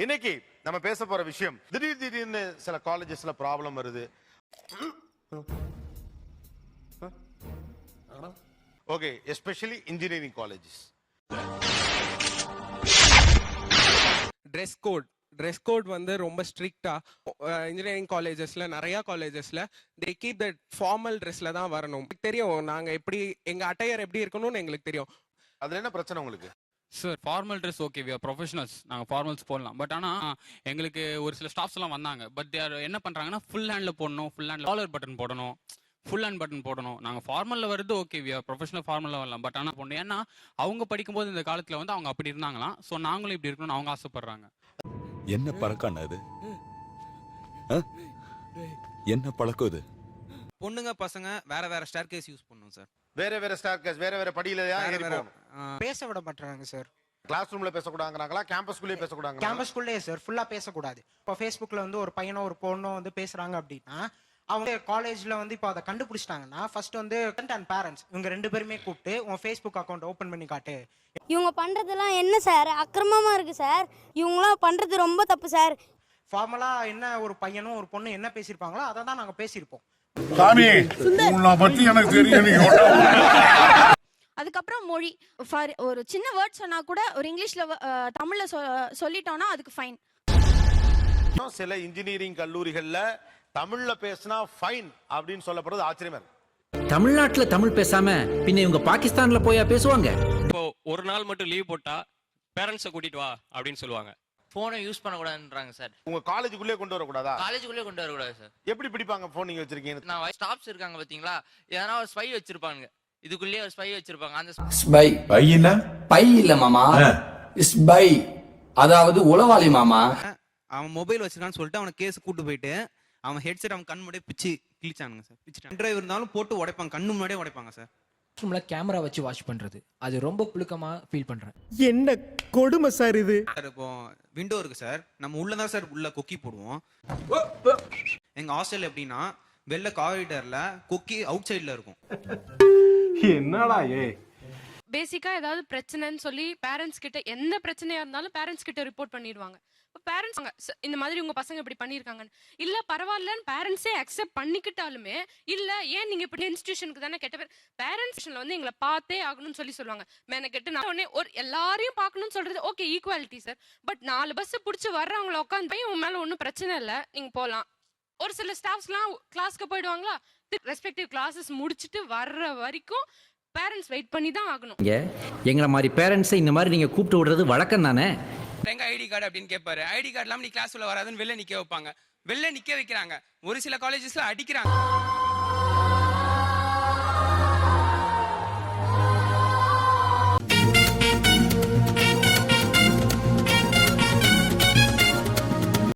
இன்னைக்கு நம்ம பேச போற விஷயம் திடீர்னு சில காலேஜஸ்ல ப்ராப்ளம் வருது. Okay, especially engineering colleges. Dress code வந்து ரொம்ப ஸ்ட்ரிக்டா இன்ஜினியரிங் காலேஜஸ்ல நிறைய காலேஜஸ்ல தே கீப் தட் ஃபார்மல் ட்ரெஸ்ல தான் வரணும். தெரியும் நாங்க எப்படி எங்க அட்டையர் எப்படி இருக்கணும்னு எங்களுக்கு தெரியும். அதுல என்ன பிரச்சனை உங்களுக்கு? Sir formal dress okay, we are professionals, நாங்கள் ஃபார்மல்ஸ் போடலாம். பட் ஆனால் எங்களுக்கு ஒரு சில ஸ்டாஃப்ஸ் எல்லாம் வந்தாங்க. பட் தேர் என்ன பண்ணுறாங்கன்னா ஃபுல் ஹேண்டில் போடணும், ஃபுல் ஹேண்டில் காலர் பட்டன் போடணும், ஃபுல் ஹேண்ட் பட்டன் போடணும். நாங்கள் ஃபார்மலில் வருது ஓகே, வி ஆர் ப்ரொஃபஷனல் ஃபார்மலில் வரலாம். பட் ஆனால் போடணும், ஏன்னா அவங்க படிக்கும்போது இந்த காலத்தில் வந்து அவங்க அப்படி இருந்தாங்களாம். ஸோ நாங்களும் இப்படி இருக்கணும்னு அவங்க ஆசைப்படுறாங்க. என்ன பழக்கம் அது? என்ன பழக்கம் இது? பொண்ணுங்க பசங்க வேற வேற ஸ்டார் கேஸ் யூஸ் பண்ணும் சார். வேற ஸ்டார் கேஸ், வேற படியில பேச விட மாட்டாங்க சார். கிளாஸ் ரூம்ல பேசக்கூடாதுங்கறாங்களா, கேம்பஸ்குள்ளே பேசக்கூடாதுங்களா? கேம்பஸ்குள்ளேயே சார், ஃபுல்லா பேசக்கூடாது. இப்போ ஃபேஸ்புக்ல வந்து ஒரு பையனோ ஒரு பொண்ணோ வந்து பேசுறாங்க அப்படின்னா அவங்க காலேஜ்ல வந்து இப்போ அதை கண்டுபிடிச்சிட்டாங்கன்னா ஃபர்ஸ்ட் வந்து அண்ட் பேரண்ட்ஸ் இவங்க ரெண்டு பேருமே கூப்பிட்டு உன் ஃபேஸ்புக் அக்கௌண்ட் ஓபன் பண்ணி காட்டு. இவங்க பண்றதெல்லாம் என்ன சார் அக்கிரமமா இருக்கு சார். இவங்களாம் பண்றது ரொம்ப தப்பு சார். ஃபார்மலா என்ன ஒரு பையனும் ஒரு பொண்ணு என்ன பேசியிருப்பாங்களோ அதை தான் நாங்க பேசியிருப்போம். சாமி உன்னை பத்தி எனக்கு தெரியும். அதுக்கப்புறம் மொழி ஒரு சின்ன வேர்ட் சொன்னா கூட ஒரு இங்கிலீஷ்ல தமிழ்ல சொல்லிட்டோம்னா அதுக்கு ஃபைன். சில இன்ஜினியரிங் கல்லூரிகள்ல தமிழ்ல பேசினா ஃபைன் அப்படின்னு சொல்லப்படுறது ஆச்சரியமா இருக்கு. தமிழ்நாட்டுல தமிழ் பேசாம பின்ன இவங்க பாகிஸ்தான்ல போயா பேசுவாங்க? இப்போ ஒரு நாள் மட்டும் லீவ் போட்டா பேரண்ட்ஸை கூட்டிட்டு வா அப்படின்னு சொல்லுவாங்க. போனை யூஸ் பண்ணக்கூடாதுன்றாங்க சார். உங்க காலேஜுக்குள்ளே கொண்டு வரக்கூடாதா? காலேஜுக்குள்ளே கொண்டு வரக்கூடாது சார். எப்படி பிடிப்பாங்க போன் நீங்க வச்சிருக்கீங்க? நான் ஸ்டாஃப்ஸ் இருக்காங்க பாத்தீங்களா, எதனா ஒரு ஸ்பை வச்சிருப்பாங்க, இதுக்குள்ளேயே ஒரு ஸ்பை வச்சிருப்பாங்க. அந்த ஸ்பை பையினா பை இல்ல மாமா, ஸ்பை அதாவது உளவாளி மாமா. அவன் மொபைல் வச்சிருக்கான்னு சொல்லிட்டு அவனை கேஸ் கூட்டு போயிட்டு அவன் ஹெட்செட் அவன் கண் முன்னாடியே பிச்சு கிழிச்சானுங்க சார். பிச்சுட்டான். டிரைவர் இருந்தாலும் போட்டு உடைப்பாங்க, கண்ணு முன்னாடியே உடைப்பாங்க சார். ரூம்ல கேமரா வச்சு வாட்ச் பண்றது அது ரொம்ப புழுக்கமா ஃபீல் பண்றேன். என்ன கொடுமை சார் இது. இப்போ விண்டோ இருக்கு சார், நம்ம உள்ளதான் சார் உள்ள கொக்கி போடுவோம். எங்க ஹாஸ்டல் எப்படின்னா வெளில காரிடர்ல கொக்கி அவுட் சைட்ல இருக்கும். என்னடா பேசிக்கா ஏதாவது பிரச்சனைன்னு சொல்லி பேரண்ட்ஸ் கிட்ட எந்த பிரச்சனையா இருந்தாலும் பேரண்ட்ஸ் கிட்ட ரிப்போர்ட் பண்ணிடுவாங்க. பேரண்ட்ஸ் இந்த மாதிரி உங்க பசங்க இப்படி பண்ணிருக்காங்கன்னு இல்ல பரவாயில்லன்னு பேரண்ட்ஸே அக்செப்ட் பண்ணிக்கிட்டாலுமே இல்ல ஏன் நீங்க இப்படி இன்ஸ்டிடியூஷனுக்கு தானே கெட்ட பேர், பேரண்ட்ஸ் வந்து எங்களை பார்த்தே ஆகணும்னு சொல்லி சொல்லுவாங்க. மெனக்கெட்டு நான் உடனே ஒரு எல்லாரையும் பார்க்கணும்னு சொல்றது okay equality sir. But 4 bus பிடிச்சி வர்றவங்களை உட்காந்து போய் உங்க மேல ஒன்றும் பிரச்சனை இல்லை, நீங்க போகலாம். ஒரு சில ஸ்டாஃப்ஸ்லாம் கிளாஸ்க்கு போயிடுவாங்களா, ரெஸ்பெக்டிவ் கிளாஸஸ் முடிச்சுட்டு வர்ற வரைக்கும் பேரண்ட்ஸ் வெயிட் பண்ணி தான் ஆகணும். எங்களை மாதிரி பேரண்ட்ஸை இந்த மாதிரி நீங்க கூப்பிட்டு விடுறது வழக்கம் தானே? எங்க ஐடி கார்டு அப்படின்னு கேட்பாரு. ஐடி கார்டு இல்லாம நீ கிளாஸ் உள்ள வராதுன்னு வெளில நிக்க வைப்பாங்க. வெளில நிக்க வைக்கிறாங்க. ஒரு சில காலேஜஸ்ல அடிக்கிறாங்க.